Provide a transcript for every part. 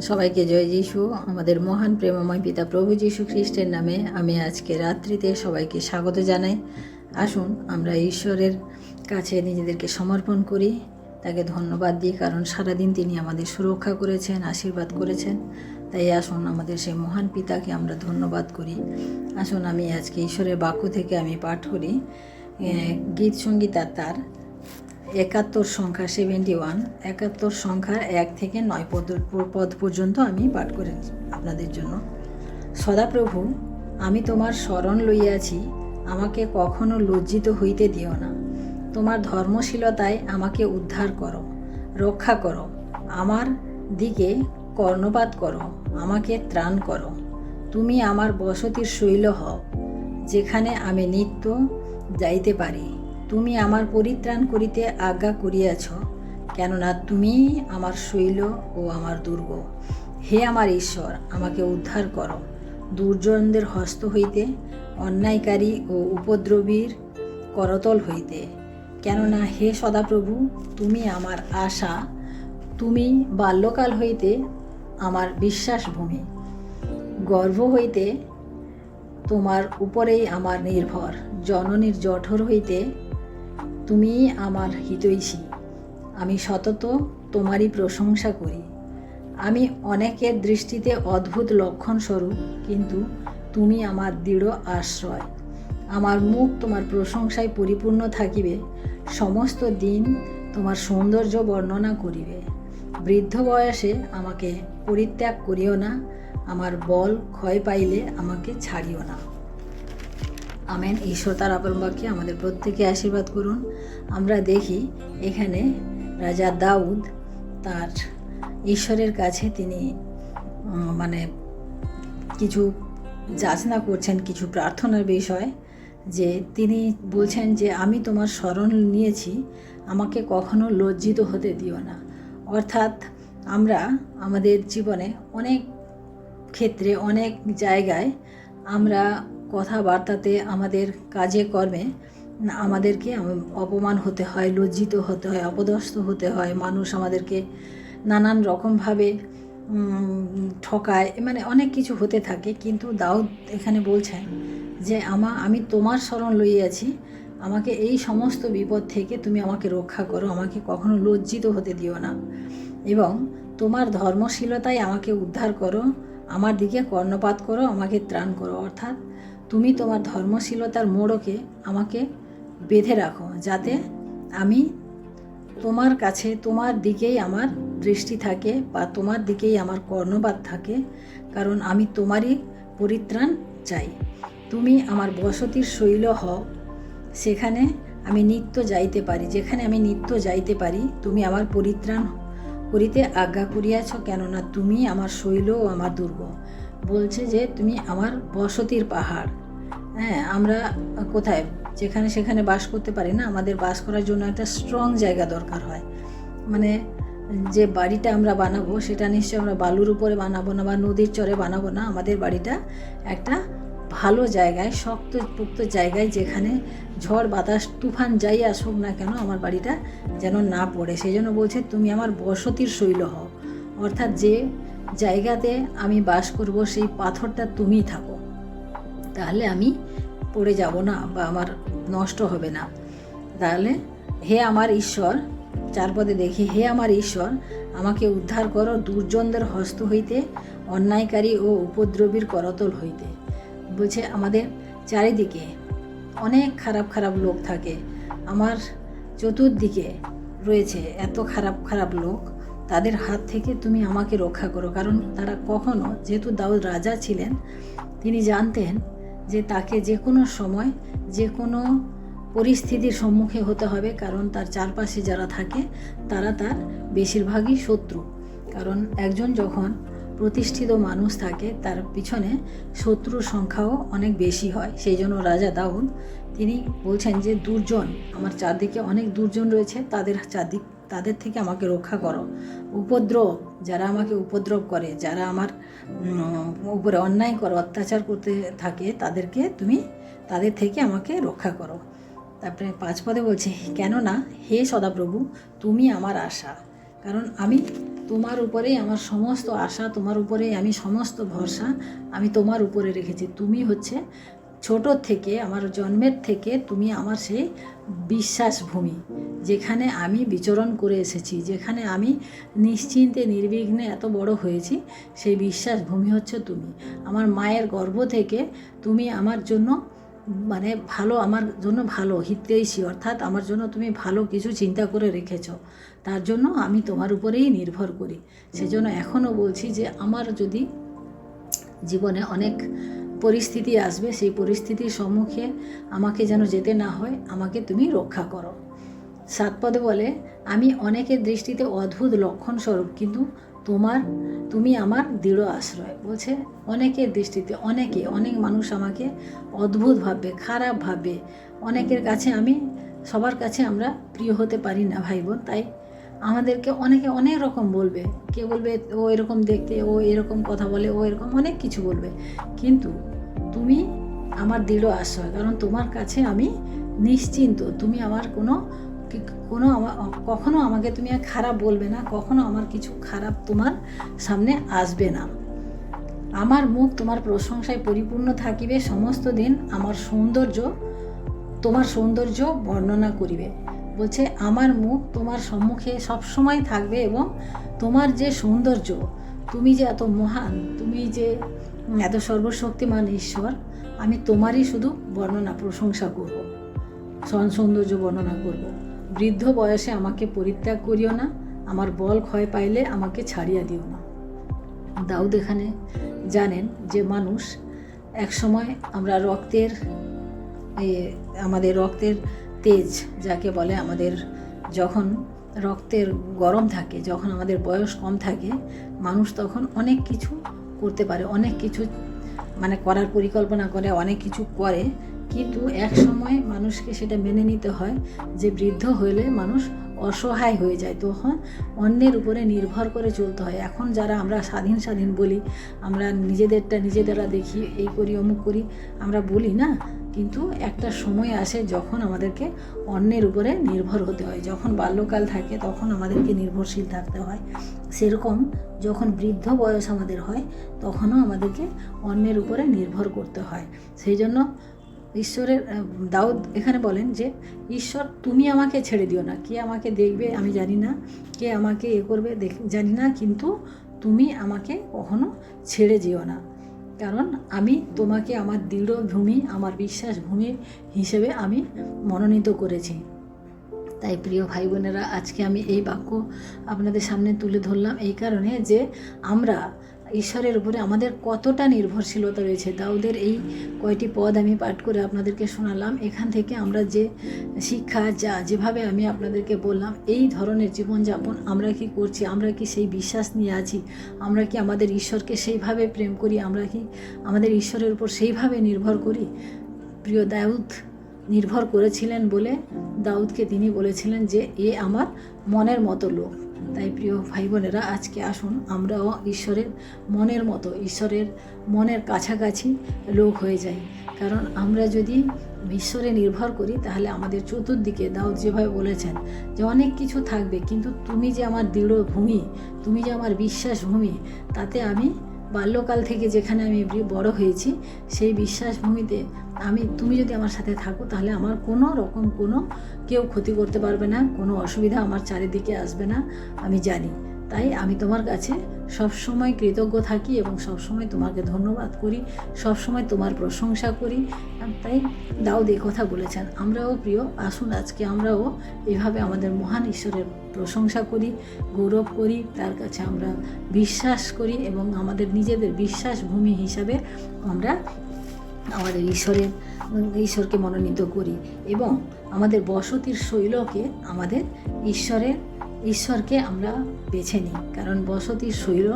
সবাইকে জয় যিশু। আমাদের মহান প্রেমময় পিতা প্রভু যীশু খ্রিস্টের নামে আমি আজকে রাত্রিতে সবাইকে স্বাগত জানাই। আসুন আমরা ঈশ্বরের কাছে নিজেদেরকে সমর্পণ করি, তাকে ধন্যবাদ দিই, কারণ সারাদিন তিনি আমাদের সুরক্ষা করেছেন, আশীর্বাদ করেছেন। তাই আসুন আমাদের সেই মহান পিতাকে আমরা ধন্যবাদ করি। আসুন আমি আজকে ঈশ্বরের বাক্য থেকে আমি পাঠ করি গীত সঙ্গীতা তার 71 সংখ্যা 71, 71 সংখ্যার 1 থেকে 9 পদ পর্যন্ত আমি পাঠ করে আপনাদের জন্য। সদাপ্রভু, আমি তোমার শরণ লইয়াছি, আমাকে কখনো লজ্জিত হইতে দিও না। তোমার ধর্মশীলতায় আমাকে উদ্ধার করো, রক্ষা করো, আমার দিকে কর্ণপাত করো, আমাকে ত্রাণ করো। তুমি আমার বসতির শৈল হও, যেখানে আমি নিত্য যাইতে পারি। তুমি আমার পরিত্রাণ করিতে আজ্ঞা করিয়াছ, কেননা তুমি আমার শৈল ও আমার দুর্গ। হে আমার ঈশ্বর, আমাকে উদ্ধার করো দুর্জনদের হস্ত হইতে, অন্যায়কারী ও উপদ্রবীর করতল হইতে। কেননা হে সদাপ্রভু, তুমি আমার আশা, তুমি বাল্যকাল হইতে আমার বিশ্বাসভূমি। গর্ভ হইতে তোমার উপরেই আমার নির্ভর। জননীর জঠর হইতে তুমি আমার হিতৈষী। আমি সতত তোমারই প্রশংসা করি। আমি অনেকের দৃষ্টিতে অদ্ভুত লক্ষণ স্বরূপ, কিন্তু তুমি আমার দৃঢ় আশ্রয়। আমার মুখ তোমার প্রশংসায় পরিপূর্ণ থাকিবে, সমস্ত দিন তোমার সৌন্দর্য বর্ণনা করিবে। বৃদ্ধ বয়সে আমাকে পরিত্যাগ করিও না, আমার বল ক্ষয় পাইলে আমাকে ছাড়িও না। আমেন। ঈশ্বর তার আপন বাক্যে আমাদের প্রত্যেকে আশীর্বাদ করুন। আমরা দেখি এখানে রাজা দাউদ তার ঈশ্বরের কাছে তিনি কিছু যাচনা করছেন, কিছু প্রার্থনার বিষয়, যে তিনি বলছেন যে আমি তোমার শরণ নিয়েছি, আমাকে কখনো লজ্জিত হতে দিও না। অর্থাৎ আমরা আমাদের জীবনে অনেক ক্ষেত্রে, অনেক জায়গায় আমরা কথাবার্তাতে, আমাদের কাজে কর্মে আমাদেরকে অপমান হতে হয়, লজ্জিত হতে হয়, অপদস্থ হতে হয়। মানুষ আমাদেরকে নানান রকমভাবে ঠকায়, অনেক কিছু হতে থাকে। কিন্তু দাউদ এখানে বলছেন যে আমি তোমার শরণ লইয়াছি, আমাকে এই সমস্ত বিপদ থেকে তুমি আমাকে রক্ষা করো, আমাকে কখনো লজ্জিত হতে দিও না, এবং তোমার ধর্মশীলতায় আমাকে উদ্ধার করো, আমার দিকে কর্ণপাত করো, আমাকে ত্রাণ করো। অর্থাৎ তুমি তোমার ধর্মশীলতার মোড়কে আমাকে বেঁধে রাখো, যাতে আমি তোমার কাছে, তোমার দিকেই আমার দৃষ্টি থাকে, বা তোমার দিকেই আমার কর্ণপাত থাকে, কারণ আমি তোমারই পরিত্রাণ চাই। তুমি আমার বসতির শৈল হও, সেখানে আমি নিত্য যাইতে পারি, যেখানে আমি নিত্য যাইতে পারি। তুমি আমার পরিত্রাণ করিতে আজ্ঞা করিয়াছ, কেননা তুমি আমার শৈল ও আমার দুর্গ। বলছে যে তুমি আমার বসতির পাহাড়। হ্যাঁ, আমরা কোথায় যেখানে সেখানে বাস করতে পারি না। আমাদের বাস করার জন্য একটা স্ট্রং জায়গা দরকার হয়। যে বাড়িটা আমরা বানাবো, সেটা নিশ্চয়ই আমরা বালুর উপরে বানাবো না, বা নদীর চরে বানাবো না। আমাদের বাড়িটা একটা ভালো জায়গায়, শক্তপোক্ত জায়গায়, যেখানে ঝড় বাতাস তুফান যাই আসুক না কেন আমার বাড়িটা যেন না পড়ে। সেই জন্য বলছে তুমি আমার বসতির শৈল হও। অর্থাৎ যে জায়গাতে আমি বাস করব, সেই পাথরটা তুমিই থাকো, তাহলে আমি পড়ে যাব না, বা আমার নষ্ট হবে না। তাহলে হে আমার ঈশ্বর, 4 পদে দেখি, হে আমার ঈশ্বর, আমাকে উদ্ধার করো দুর্জনদের হস্ত হইতে, অন্যায়কারী ও উপদ্রবীর করতল হইতে। বলছে আমাদের চারিদিকে অনেক খারাপ খারাপ লোক থাকে, আমার চতুর্দিকে রয়েছে এত খারাপ খারাপ লোক, তাদের হাত থেকে তুমি আমাকে রক্ষা করো। কারণ তারা কখনো, যেহেতু দাউদ রাজা ছিলেন, তিনি জানতেন যে তাকে যে কোনো সময়, যে কোনো পরিস্থিতির সম্মুখে হতে হবে, কারণ তার চারপাশে যারা থাকে তারা তার বেশিরভাগই শত্রু। কারণ একজন যখন প্রতিষ্ঠিত মানুষ থাকে, তার পিছনে শত্রুর সংখ্যাও অনেক বেশি হয়। সেই জন্য রাজা দাউদ তিনি বলছেন যে দুর্জন, আমার চারদিকে অনেক দুর্জন রয়েছে, তাদের থেকে আমাকে রক্ষা করো। উপদ্রব, যারা আমাকে উপদ্রব করে, যারা আমার উপরে অন্যায় করে, অত্যাচার করতে থাকে, তাদের থেকে আমাকে রক্ষা করো। তারপরে 5 পদে বলছে, কেননা হে সদাপ্রভু, তুমি আমার আশা, কারণ আমি তোমার উপরেই আমার সমস্ত আশা, তোমার উপরেই আমি সমস্ত ভরসা আমি তোমার উপরে রেখেছি। তুমি হচ্ছে ছোট থেকে, আমার জন্মের থেকে তুমি আমার সেই বিশ্বাস ভূমি, যেখানে আমি বিচরণ করে এসেছি, যেখানে আমি নিশ্চিন্তে নির্বিঘ্নে এত বড় হয়েছি, সেই বিশ্বাস ভূমি হচ্ছে তুমি। আমার মায়ের গর্ভ থেকে তুমি আমার জন্য মানে ভালো, আমার জন্য ভালো হিতৈষী, অর্থাৎ আমার জন্য তুমি ভালো কিছু চিন্তা করে রেখেছো, তার জন্য আমি তোমার উপরেই নির্ভর করি। সেজন্য এখনও বলছি যে আমার যদি জীবনে অনেক পরিস্থিতি আসবে, সেই পরিস্থিতির সম্মুখে আমাকে যেন যেতে না হয়, আমাকে তুমি রক্ষা করো। 7 পদে বলে, আমি অনেকের দৃষ্টিতে অদ্ভুত লক্ষণ স্বরূপ, কিন্তু তুমি আমার দৃঢ় আশ্রয়। বলছে অনেকের দৃষ্টিতে, অনেক মানুষ আমাকে অদ্ভুত ভাববে, খারাপ ভাববে, অনেকের কাছে সবার কাছে আমরা প্রিয় হতে পারি না ভাই বোন। তাই আমাদেরকে অনেকে অনেক রকম বলবে, কে বলবে ও এরকম দেখতে, ও এরকম কথা বলে, ও এরকম অনেক কিছু বলবে, কিন্তু তুমি আমার দৃঢ় আশ্রয়, কারণ তোমার কাছে আমি নিশ্চিন্ত। তুমি আমার কখনো আমাকে তুমি খারাপ বলবে না, কখনো আমার কিছু খারাপ তোমার সামনে আসবে না। আমার মুখ তোমার প্রশংসায় পরিপূর্ণ থাকিবে, সমস্ত দিন তোমার সৌন্দর্য বর্ণনা করিবে। বলছে আমার মুখ তোমার সম্মুখে সবসময় থাকবে, এবং তোমার যে সৌন্দর্য, তুমি যে এত মহান, তুমি যে এত সর্বশক্তিমান ঈশ্বর, আমি তোমারই শুধু প্রশংসা করব, সৌন্দর্য বর্ণনা করব। বৃদ্ধ বয়সে আমাকে পরিত্যাগ করিও না, আমার বল ক্ষয় পাইলে আমাকে ছাড়িয়া দিও না। দাউদ এখানে জানেন যে মানুষ একসময় আমরা আমাদের রক্তের তেজ যাকে বলে, আমাদের যখন রক্তের গরম থাকে, যখন আমাদের বয়স কম থাকে, মানুষ তখন অনেক কিছু করতে পারে, অনেক কিছু করার পরিকল্পনা করে, অনেক কিছু করে, কিন্তু এক সময় মানুষকে সেটা মেনে নিতে হয় যে বৃদ্ধ হলে মানুষ অসহায় হয়ে যায়, তখন অন্যের উপরে নির্ভর করে চলতে হয়। এখন যারা আমরা স্বাধীন বলি, আমরা নিজেদেরা দেখি, এই করি অমুক করি, আমরা বলি না, কিন্তু একটা সময় আসে যখন আমাদেরকে অন্যের উপরে নির্ভর হতে হয়। যখন বাল্যকাল থাকে তখন আমাদেরকে নির্ভরশীল থাকতে হয়, সেরকম যখন বৃদ্ধ বয়স আমাদের হয় তখনও আমাদেরকে অন্যের উপরে নির্ভর করতে হয়। সেই জন্য দাউদ এখানে বলেন যে ঈশ্বর, তুমি আমাকে ছেড়ে দিও না। কে আমাকে দেখবে আমি জানি না, কে আমাকে করবে জানি না, কিন্তু তুমি আমাকে কখনো ছেড়ে যেও না, কারণ আমি তোমাকে আমার দৃঢ় ভূমি, আমার বিশ্বাস ভূমি হিসেবে আমি মনোনীত করেছি। তাই প্রিয় ভাই বোনেরা, আজকে আমি এই বাক্য আপনাদের সামনে তুলে ধরলাম এই কারণে যে আমরা ঈশ্বরের উপরে আমাদের কতটা নির্ভরশীলতা রয়েছে। দাউদের এই কয়টি পদ আমি পাঠ করে আপনাদেরকে শোনালাম, এখান থেকে আমরা যে শিক্ষা যেভাবে আমি আপনাদেরকে বললাম, এই ধরনের জীবনযাপন আমরা কি করছি, আমরা কি সেই বিশ্বাস নিয়ে আছি, আমরা কি আমাদের ঈশ্বরকে সেইভাবে প্রেম করি, আমরা কি আমাদের ঈশ্বরের উপর সেইভাবে নির্ভর করি। প্রিয় দাউদ নির্ভর করেছিলেন বলে দাউদকে তিনি বলেছিলেন যে এ আমার মনের মতো লোক। তাই প্রিয় ভাই বোনেরা, আজকে আসুন আমরাও ঈশ্বরের মনের মতো, ঈশ্বরের মনের কাছাকাছি লোক হয়ে যাই। কারণ আমরা যদি ঈশ্বরে নির্ভর করি তাহলে আমাদের চতুর্দিকে দাউদ যেভাবে বলেছেন যে অনেক কিছু থাকবে, কিন্তু তুমি যে আমার দৃঢ় ভূমি, তুমি যে আমার বিশ্বাস ভূমি, তাতে আমি বাল্যকাল থেকে যেখানে আমি বড় হয়েছি সেই বিশ্বাস ভূমিতে তুমি যদি আমার সাথে থাকো তাহলে আমার কেউ ক্ষতি করতে পারবে না, কোনো অসুবিধা আমার চারিদিকে আসবে না, আমি জানি। তাই আমি তোমার কাছে সবসময় কৃতজ্ঞ থাকি এবং সবসময় তোমাকে ধন্যবাদ করি, সবসময় তোমার প্রশংসা করি। তাই দাউদ এই কথা বলেছেন। আমরাও প্রিয়, আসুন আজকে আমরাও এভাবে আমাদের মহান ঈশ্বরের প্রশংসা করি, গৌরব করি, তার কাছে আমরা বিশ্বাস করি এবং আমাদের নিজেদের বিশ্বাস ভূমি হিসাবে আমরা আমাদের ঈশ্বরকে মনোনীত করি এবং আমাদের বসতির শৈলকে আমাদের ঈশ্বরকে আমরা বেছে নিই। কারণ বসতির শৈল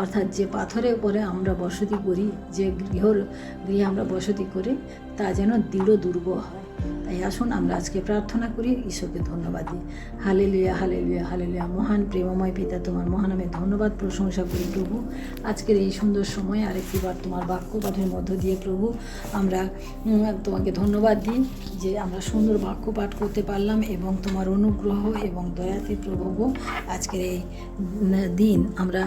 অর্থাৎ যে পাথরের উপরে আমরা বসতি করি, যে গৃহে আমরা বসতি করি, তা যেন দৃঢ় দুর্গ হয়। তাই আসুন আমরা আজকে প্রার্থনা করি, ঈশ্বরকে ধন্যবাদ দিই। Hallelujah, hallelujah, hallelujah. মহান প্রেমময় পিতা, তোমার মহানামে ধন্যবাদ প্রশংসা করি প্রভু। আজকের এই সুন্দর সময় আরেকটিবার তোমার বাক্য পাঠের মধ্য দিয়ে প্রভু আমরা তোমাকে ধন্যবাদ দিই যে আমরা সুন্দর বাক্য পাঠ করতে পারলাম এবং তোমার অনুগ্রহ এবং দয়াতে প্রভু আজকের এই দিন আমরা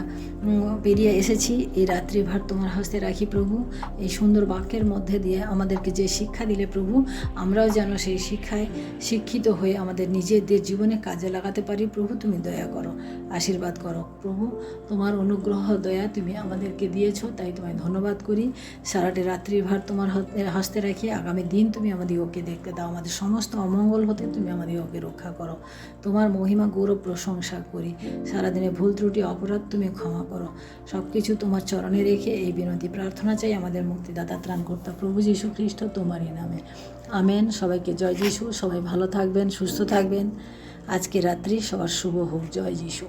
পেরিয়ে এসেছি। এই রাত্রিভার তোমার হস্তে রাখি প্রভু। এই সুন্দর বাক্যের মধ্যে দিয়ে আমাদেরকে যে শিক্ষা দিলে প্রভু, আমরাও যেন সেই শিক্ষায় শিক্ষিত হয়ে আমাদের নিজেদের জীবনে কাজে লাগাতে পারি। প্রভু তুমি দয়া করো, আশীর্বাদ করো প্রভু। তোমার অনুগ্রহ দয়া তুমি আমাদেরকে দিয়েছো, তাই তোমায় ধন্যবাদ করি। সারাটি রাত্রিভার তোমার হস্তে রাখি। আগামী দিন তুমি আমাদিগকে দেখতে দাও। আমাদের সমস্ত অমঙ্গল হতে তুমি আমাদিগকে রক্ষা করো। তোমার মহিমা গৌরব প্রশংসা করি। সারাদিনে ভুল ত্রুটি অপরাধ তুমি ক্ষমা করো। সব কিছু তোমার চরণে রেখে এই বিনতি প্রার্থনা চাই আমাদের মুক্তিদাতা ত্রাণকর্তা প্রভু যীশু খ্রিস্ট তোমারই নামে, আমেন। সবাইকে জয় যীশু। সবাই ভালো থাকবেন, সুস্থ থাকবেন। আজকে রাত্রি সবার শুভ হোক। জয় যীশু।